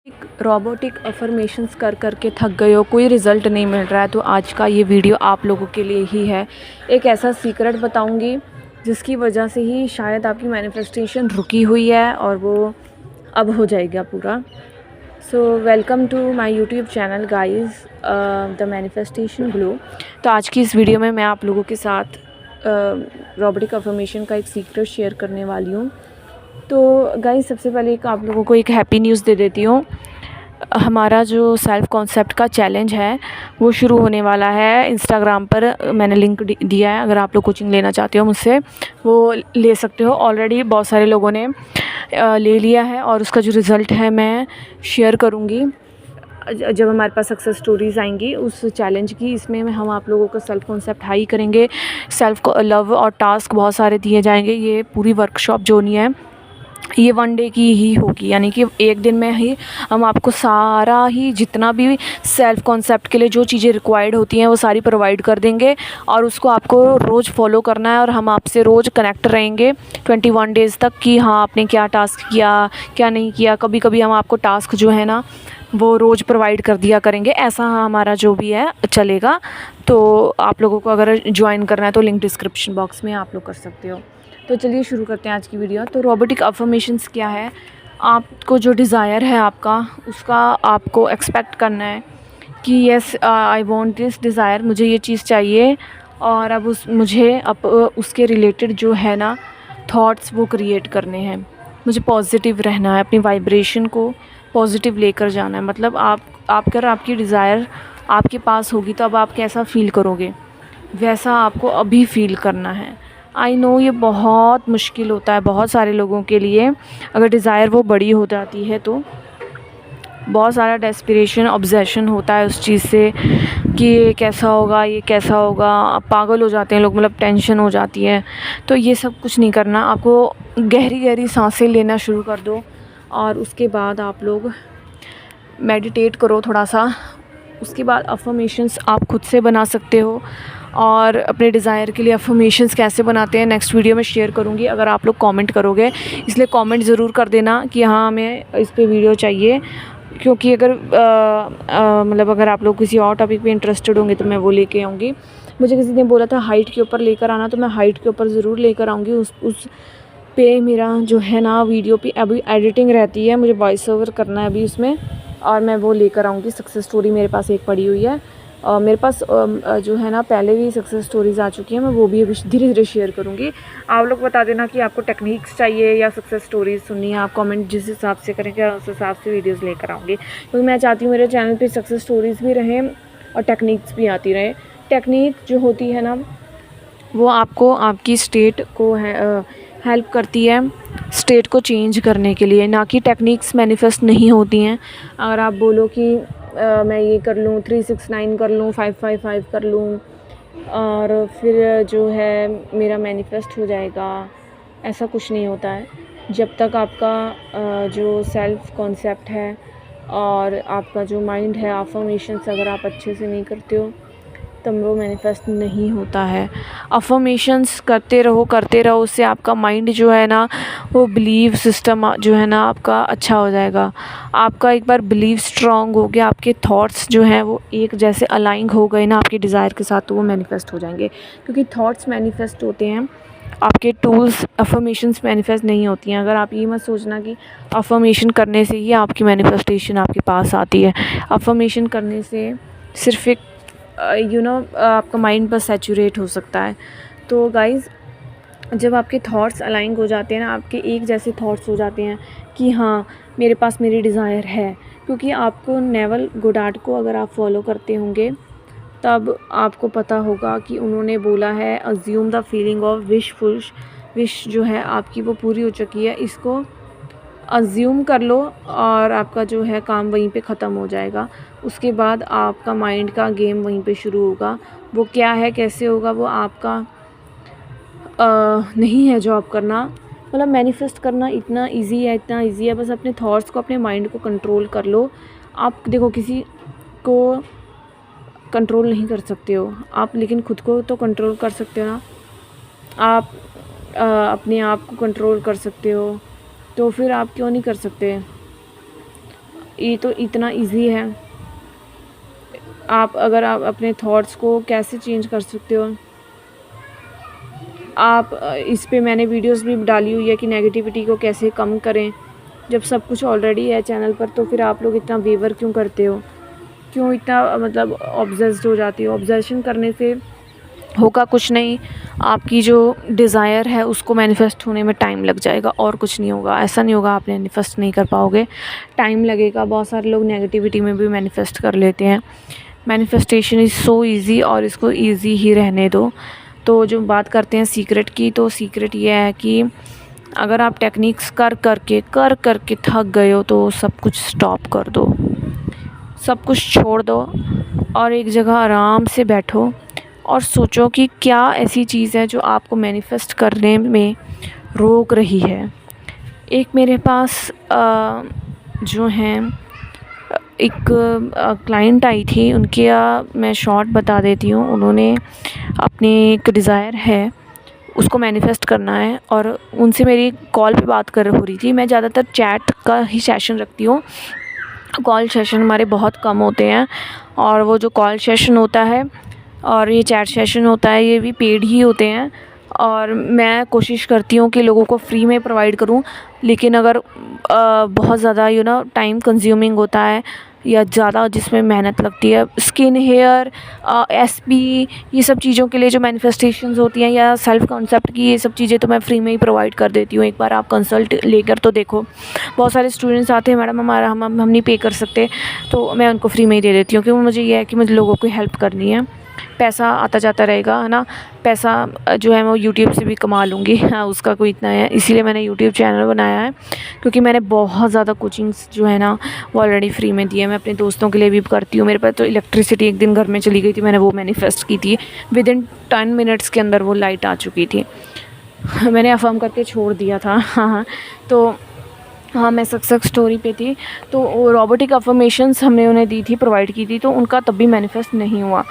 Robotic affirmations कर के थक गए हो, कोई रिज़ल्ट नहीं मिल रहा है, तो आज का ये वीडियो आप लोगों के लिए ही है। एक ऐसा सीक्रेट बताऊंगी जिसकी वजह से ही शायद आपकी मैनिफेस्टेशन रुकी हुई है और वो अब हो जाएगा पूरा। So welcome to my YouTube channel guys, the manifestation glow. तो आज की इस वीडियो में मैं आप लोगों के साथ रोबोटिक अफर्मेशन का एक सीक्रेट शेयर करने वाली हूँ। तो गाइस सबसे पहले एक आप लोगों को एक हैप्पी न्यूज़ दे देती हूँ। हमारा जो सेल्फ़ कॉन्सेप्ट का चैलेंज है वो शुरू होने वाला है। इंस्टाग्राम पर मैंने लिंक दिया है, अगर आप लोग कोचिंग लेना चाहते हो मुझसे वो ले सकते हो। ऑलरेडी बहुत सारे लोगों ने ले लिया है और उसका जो रिज़ल्ट है मैं शेयर करूँगी जब हमारे पास सक्सेस स्टोरीज़ आएंगी उस चैलेंज की। इसमें हम आप लोगों का सेल्फ़ कॉन्सेप्ट हाई करेंगे, सेल्फ़ को लव और टास्क बहुत सारे दिए जाएंगे। ये पूरी वर्कशॉप जो नहीं है ये 1 डे की ही होगी, यानी कि एक दिन में ही हम आपको सारा ही जितना भी सेल्फ़ कॉन्सेप्ट के लिए जो चीज़ें रिक्वायर्ड होती हैं वो सारी प्रोवाइड कर देंगे और उसको आपको रोज़ फॉलो करना है। और हम आपसे रोज़ कनेक्ट रहेंगे 21 डेज़ तक कि हाँ आपने क्या टास्क किया, क्या नहीं किया। कभी कभी हम आपको टास्क जो है ना वो रोज़ प्रोवाइड कर दिया करेंगे, ऐसा हमारा जो भी है चलेगा। तो आप लोगों को अगर ज्वाइन करना है तो लिंक डिस्क्रिप्शन बॉक्स में आप लोग कर सकते हो। तो चलिए शुरू करते हैं आज की वीडियो। तो रोबोटिक अफर्मेशंस क्या है, आपको जो डिज़ायर है आपका उसका आपको एक्सपेक्ट करना है कि yes I want this desire, मुझे ये चीज़ चाहिए। और अब मुझे अब उसके रिलेटेड जो है ना थॉट्स वो क्रिएट करने हैं। मुझे पॉजिटिव रहना है, अपनी वाइब्रेशन को पॉजिटिव लेकर जाना है। मतलब आप अगर आपकी डिज़ायर आपके पास होगी तो अब आप कैसा फ़ील करोगे वैसा आपको अभी फ़ील करना है। आई नो ये बहुत मुश्किल होता है बहुत सारे लोगों के लिए। अगर डिज़ायर वो बड़ी हो जाती है तो बहुत सारा डेस्पिरेशन ऑब्सेशन होता है उस चीज़ से कि ये कैसा होगा, ये कैसा होगा। पागल हो जाते हैं लोग, मतलब टेंशन हो जाती है। तो ये सब कुछ नहीं करना, आपको गहरी गहरी सांसें लेना शुरू कर दो और उसके बाद आप लोग मेडिटेट करो थोड़ा सा। उसके बाद अफर्मेशंस आप खुद से बना सकते हो और अपने डिज़ायर के लिए अफर्मेशंस कैसे बनाते हैं नेक्स्ट वीडियो में शेयर करूँगी, अगर आप लोग कमेंट करोगे। इसलिए कमेंट ज़रूर कर देना कि हाँ हमें इस पे वीडियो चाहिए, क्योंकि अगर मतलब अगर आप लोग किसी और टॉपिक पे इंटरेस्टेड होंगे तो मैं वो लेके आऊँगी। मुझे किसी ने बोला था हाइट के ऊपर लेकर आना, तो मैं हाइट के ऊपर ज़रूर लेकर आऊँगी। उस पे मेरा जो है ना वीडियो पे अभी एडिटिंग रहती है, मुझे वॉइस ओवर करना है अभी उसमें, और मैं वो लेकर आऊँगी। सक्सेस स्टोरी मेरे पास एक पड़ी हुई है और मेरे पास जो है ना पहले भी सक्सेस स्टोरीज़ आ चुकी हैं, मैं वो भी अभी धीरे धीरे शेयर करूँगी। आप लोग बता देना कि आपको टेक्निक्स चाहिए या सक्सेस स्टोरीज़ सुननी है। आप कमेंट जिस हिसाब से करेंगे उस हिसाब से वीडियोज़ लेकर आऊँगी, क्योंकि मैं चाहती हूँ मेरे चैनल पर सक्सेस स्टोरीज़ भी रहें और टेक्निक्स भी आती रहे। टेक्निक जो होती है ना वो आपको आपकी स्टेट को हेल्प करती है स्टेट को चेंज करने के लिए, ना कि टेक्निक्स मैनिफेस्ट नहीं होती हैं। अगर आप बोलो कि मैं ये कर लूँ 369 कर लूँ 555 कर लूँ और फिर जो है मेरा मैनिफेस्ट हो जाएगा, ऐसा कुछ नहीं होता है। जब तक आपका जो सेल्फ़ कॉन्सेप्ट है और आपका जो माइंड है, अफर्मेशंस अगर आप अच्छे से नहीं करते हो तब वो मैनिफेस्ट नहीं होता है। अफर्मेशंस करते रहो, उससे आपका माइंड जो है ना वो बिलीव सिस्टम जो है ना आपका अच्छा हो जाएगा। आपका एक बार बिलीव स्ट्रॉन्ग हो गया, आपके थॉट्स जो हैं वो एक जैसे अलाइन हो गए ना आपके डिज़ायर के साथ, तो वो मैनिफेस्ट हो जाएंगे। क्योंकि थॉट्स मैनिफेस्ट होते हैं, आपके टूल्स अफर्मेशंस मैनिफेस्ट नहीं होती हैं। अगर आप ये मत सोचना कि अफर्मेशन करने से ही आपकी मैनिफेस्टेशन आपके पास आती है। अफर्मेशन करने से सिर्फ एक आपका माइंड बस सैचुरेट हो सकता है। तो गाइज़ जब आपके थॉट्स अलाइन हो जाते हैं ना, आपके एक जैसे थॉट्स हो जाते हैं कि हाँ मेरे पास मेरी डिज़ायर है। क्योंकि आपको नेवल गोडार्ड को अगर आप फॉलो करते होंगे तब आपको पता होगा कि उन्होंने बोला है assume the feeling of wish जो है आपकी वो पूरी हो चुकी है, इसको अज्यूम कर लो और आपका जो है काम वहीं पे ख़त्म हो जाएगा। उसके बाद आपका माइंड का गेम वहीं पे शुरू होगा। वो क्या है कैसे होगा वो आपका नहीं है जॉब करना। मतलब मैनिफेस्ट करना इतना इजी है, बस अपने थॉट्स को अपने माइंड को कंट्रोल कर लो। आप देखो किसी को कंट्रोल नहीं कर सकते हो आप, लेकिन खुद को तो कंट्रोल कर सकते हो ना। आप अपने आप को कंट्रोल कर सकते हो, तो फिर आप क्यों नहीं कर सकते। ये तो इतना इजी है। अगर आप अपने थॉट्स को कैसे चेंज कर सकते हो, आप इस पे मैंने वीडियोस भी डाली हुई है कि नेगेटिविटी को कैसे कम करें। जब सब कुछ ऑलरेडी है चैनल पर तो फिर आप लोग इतना वेवर क्यों करते हो, क्यों इतना मतलब ऑब्सेस्ड हो जाती हो। ऑब्सेशन करने से होगा कुछ नहीं, आपकी जो डिज़ायर है उसको मैनिफेस्ट होने में टाइम लग जाएगा और कुछ नहीं होगा। ऐसा नहीं होगा आप मैनिफेस्ट नहीं कर पाओगे, टाइम लगेगा। बहुत सारे लोग नेगेटिविटी में भी मैनिफेस्ट कर लेते हैं। मैनिफेस्टेशन इज़ सो इजी और इसको इजी ही रहने दो। तो जो बात करते हैं सीक्रेट की, तो सीक्रेट ये है कि अगर आप टेक्निक्स कर करके थक गए हो तो सब कुछ स्टॉप कर दो, सब कुछ छोड़ दो और एक जगह आराम से बैठो और सोचो कि क्या ऐसी चीज़ है जो आपको मैनिफेस्ट करने में रोक रही है। एक मेरे पास जो हैं एक क्लाइंट आई थी, उनके मैं शॉर्ट बता देती हूँ। उन्होंने अपनी एक डिज़ायर है उसको मैनिफेस्ट करना है और उनसे मेरी कॉल पे बात हो रही थी। मैं ज़्यादातर चैट का ही सेशन रखती हूँ, कॉल सेशन हमारे बहुत कम होते हैं। और वो जो कॉल सेशन होता है और ये चैट सेशन होता है ये भी पेड ही होते हैं। और मैं कोशिश करती हूँ कि लोगों को फ्री में प्रोवाइड करूँ, लेकिन अगर बहुत ज़्यादा टाइम कंज्यूमिंग होता है या ज़्यादा जिसमें मेहनत लगती है, स्किन, हेयर, एसपी, ये सब चीज़ों के लिए जो मैनिफेस्टेशंस होती हैं या सेल्फ कॉन्सेप्ट की ये सब चीज़ें तो मैं फ्री में ही प्रोवाइड कर देती हूँ। एक बार आप कंसल्ट लेकर तो देखो। बहुत सारे स्टूडेंट्स आते हैं, मैडम हमारा हम नहीं पे कर सकते, तो मैं उनको फ्री में ही दे देती हूँ, क्योंकि मुझे ये है कि मुझे लोगों को हेल्प करनी है। पैसा आता जाता रहेगा, है ना। पैसा जो है मैं यूट्यूब से भी कमा लूँगी, हाँ, उसका कोई इतना है। इसीलिए मैंने यूट्यूब चैनल बनाया है, क्योंकि मैंने बहुत ज़्यादा कोचिंग्स जो है ना वो ऑलरेडी फ्री में दी है। मैं अपने दोस्तों के लिए भी करती हूँ। मेरे पास तो इलेक्ट्रिसिटी एक दिन घर में चली गई थी, मैंने वो मैनिफेस्ट की थी, विदिन 10 मिनट्स के अंदर वो लाइट आ चुकी थी। मैंने अफर्म करके छोड़ दिया था। हाँ, तो हाँ, मैं सक्सेस स्टोरी पे थी, तो रोबोटिक अफर्मेशंस हमने उन्हें दी थी, प्रोवाइड की थी, तो उनका तब भी मैनिफेस्ट नहीं हुआ।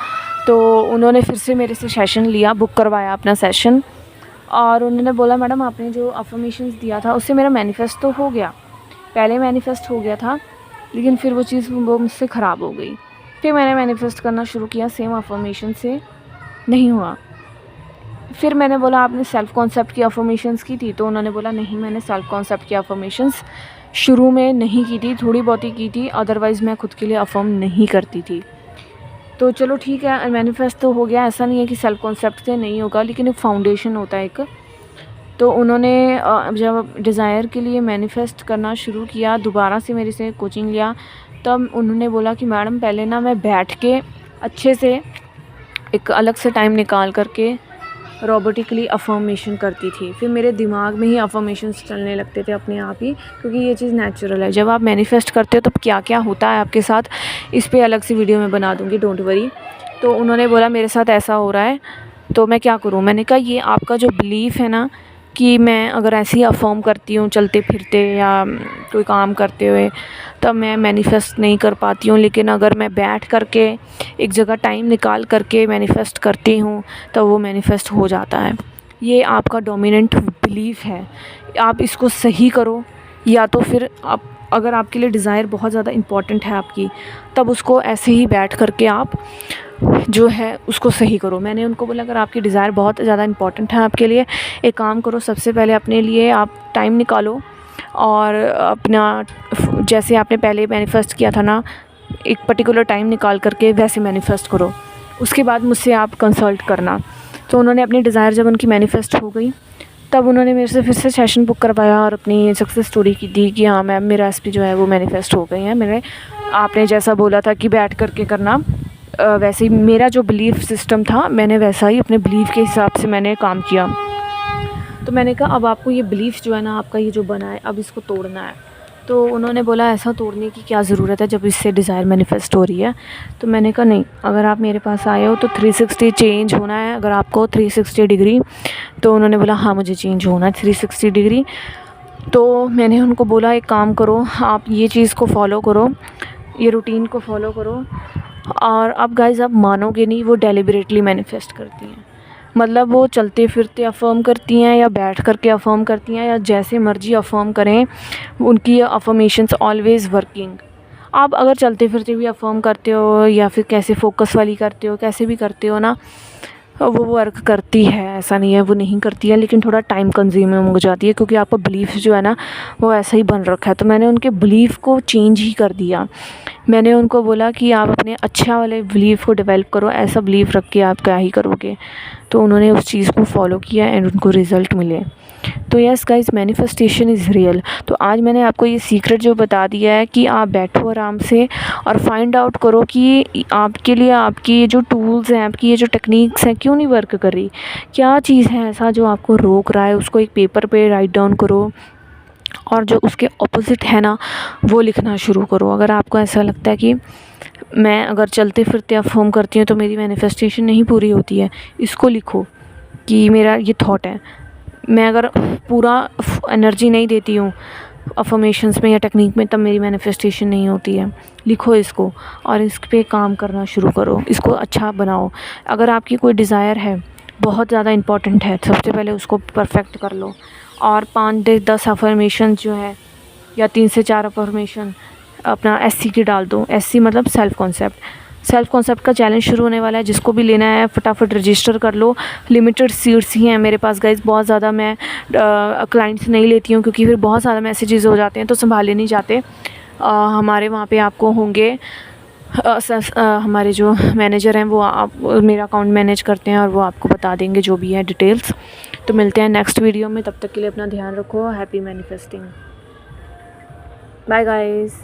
तो उन्होंने फिर से मेरे से सेशन लिया, बुक करवाया अपना सेशन, और उन्होंने बोला मैडम आपने जो अफर्मेशंस दिया था उससे मेरा मैनिफेस्ट तो हो गया, पहले मैनिफेस्ट हो गया था, लेकिन फिर वो चीज़ वो मुझसे ख़राब हो गई। फिर मैंने मैनिफेस्ट करना शुरू किया, सेम अफर्मेशन से नहीं हुआ। फिर मैंने बोला आपने सेल्फ़ कॉन्सेप्ट की अफर्मेशंस की थी, तो उन्होंने बोला नहीं, मैंने सेल्फ़ कॉन्सेप्ट की अफर्मेशंस शुरू में नहीं की थी, थोड़ी बहुत ही की थी, अदरवाइज़ मैं खुद के लिए अफर्म नहीं करती थी। तो चलो ठीक है, मैनिफेस्ट तो हो गया, ऐसा नहीं है कि सेल्फ़ कॉन्सेप्ट से नहीं होगा, लेकिन एक फाउंडेशन होता है एक। तो उन्होंने जब डिज़ायर के लिए मैनिफेस्ट करना शुरू किया, दोबारा से मेरे से कोचिंग लिया, तब उन्होंने बोला कि मैडम पहले ना मैं बैठ के अच्छे से एक अलग से टाइम निकाल करके रोबोटिकली अफर्मेशन करती थी। फिर मेरे दिमाग में ही अफर्मेशंस चलने लगते थे अपने आप ही, क्योंकि ये चीज़ नेचुरल है। जब आप मैनिफेस्ट करते हो तब क्या क्या होता है आपके साथ, इस पे अलग से वीडियो मैं बना दूँगी, डोंट वरी। तो उन्होंने बोला मेरे साथ ऐसा हो रहा है, तो मैं क्या करूँ। मैंने कहा ये आपका जो बिलीफ है ना कि मैं अगर ऐसे ही अफर्म करती हूँ चलते फिरते या कोई काम करते हुए, तब मैं मैनिफेस्ट नहीं कर पाती हूँ, लेकिन अगर मैं बैठ करके एक जगह टाइम निकाल करके मैनिफेस्ट करती हूँ तो वो मैनिफेस्ट हो जाता है। ये आपका डोमिनेंट बिलीफ है, आप इसको सही करो, या तो फिर आप अगर आपके लिए डिज़ायर बहुत ज़्यादा इम्पॉर्टेंट है आपकी, तब उसको ऐसे ही बैठ करके आप जो है उसको सही करो। मैंने उनको बोला अगर आपकी डिज़ायर बहुत ज़्यादा इम्पॉर्टेंट है आपके लिए, एक काम करो, सबसे पहले अपने लिए आप टाइम निकालो और अपना जैसे आपने पहले मैनिफेस्ट किया था ना, एक पर्टिकुलर टाइम निकाल करके वैसे मैनिफेस्ट करो, उसके बाद मुझसे आप कंसल्ट करना। तो उन्होंने अपनी डिज़ायर जब उनकी मैनिफेस्ट हो गई, तब उन्होंने मेरे से फिर से सेशन बुक करवाया और अपनी सक्सेस स्टोरी की दी कि हाँ मैम मेरा एसपी जो है वो मैनिफेस्ट हो गई है, मेरे आपने जैसा बोला था कि बैठ करके करना, वैसे ही मेरा जो बिलीफ सिस्टम था मैंने वैसा ही अपने बिलीफ के हिसाब से मैंने काम किया। तो मैंने कहा अब आपको ये बिलीफ जो है ना आपका ये जो बना है, अब इसको तोड़ना है। तो उन्होंने बोला ऐसा तोड़ने की क्या ज़रूरत है जब इससे डिज़ायर मैनिफेस्ट हो रही है। तो मैंने कहा नहीं, अगर आप मेरे पास आए हो तो 360 चेंज होना है, अगर आपको 360 डिग्री। तो उन्होंने बोला हाँ मुझे चेंज होना है 360 डिग्री। तो मैंने उनको बोला एक काम करो, आप ये चीज़ को फॉलो करो, ये रूटीन को फॉलो करो। और अब गाइज़ आप मानोगे नहीं, वो डेलिबरेटली मैनिफेस्ट करती हैं। मतलब वो चलते फिरते अफर्म करती हैं या बैठ करके अफर्म करती हैं या जैसे मर्जी अफर्म करें, उनकी अफर्मेशंस ऑलवेज़ वर्किंग। आप अगर चलते फिरते भी अफर्म करते हो या फिर कैसे फोकस वाली करते हो, कैसे भी करते हो ना, वो वर्क करती है, ऐसा नहीं है वो नहीं करती है, लेकिन थोड़ा टाइम कंज्यूमिंग हो जाती है क्योंकि आपका बिलीफ जो है ना वो ऐसा ही बन रखा है। तो मैंने उनके बिलीफ को चेंज ही कर दिया। मैंने उनको बोला कि आप अपने अच्छा वाले बिलीफ को डेवलप करो, ऐसा बिलीफ रख के आप क्या ही करोगे। तो उन्होंने उस चीज़ को फॉलो किया एंड उनको रिज़ल्ट मिले। तो yes guys, manifestation is real. तो आज मैंने आपको ये सीक्रेट जो बता दिया है कि आप बैठो आराम से और फाइंड आउट करो कि आपके लिए आपकी ये जो टूल्स हैं, आपकी ये जो टेक्निक्स हैं, क्यों नहीं वर्क कर रही। क्या चीज़ है ऐसा जो आपको रोक रहा है, उसको एक पेपर पे राइट डाउन करो और जो उसके ऑपोजिट है ना वो लिखना शुरू करो। अगर आपको ऐसा लगता है कि मैं अगर चलते फिरते अफर्म करती हूँ तो मेरी मैनिफेस्टेशन नहीं पूरी होती है, इसको लिखो कि मेरा ये थॉट है। मैं अगर पूरा एनर्जी नहीं देती हूँ अफर्मेशंस में या टेक्निक में, तब मेरी मैनिफेस्टेशन नहीं होती है। लिखो इसको और इस पे काम करना शुरू करो, इसको अच्छा बनाओ। अगर आपकी कोई डिज़ायर है बहुत ज़्यादा इम्पॉर्टेंट है, सबसे पहले उसको परफेक्ट कर लो और 5 से 10 अफर्मेशन जो है या 3 से 4 अफर्मेशन अपना SC की डाल दो। SC मतलब सेल्फ कॉन्सेप्ट का चैलेंज शुरू होने वाला है। जिसको भी लेना है फटाफट रजिस्टर कर लो। लिमिटेड सीट्स ही हैं मेरे पास गाइस, बहुत ज़्यादा मैं क्लाइंट्स नहीं लेती हूँ क्योंकि फिर बहुत ज़्यादा मैसेजेस हो जाते हैं तो संभाले नहीं जाते। हमारे वहाँ पे आपको होंगे हमारे जो मैनेजर हैं, वो आप मेरा अकाउंट मैनेज करते हैं और वो आपको बता देंगे जो भी है डिटेल्स। तो मिलते हैं नेक्स्ट वीडियो में, तब तक के लिए अपना ध्यान रखो। Happy manifesting, bye guys.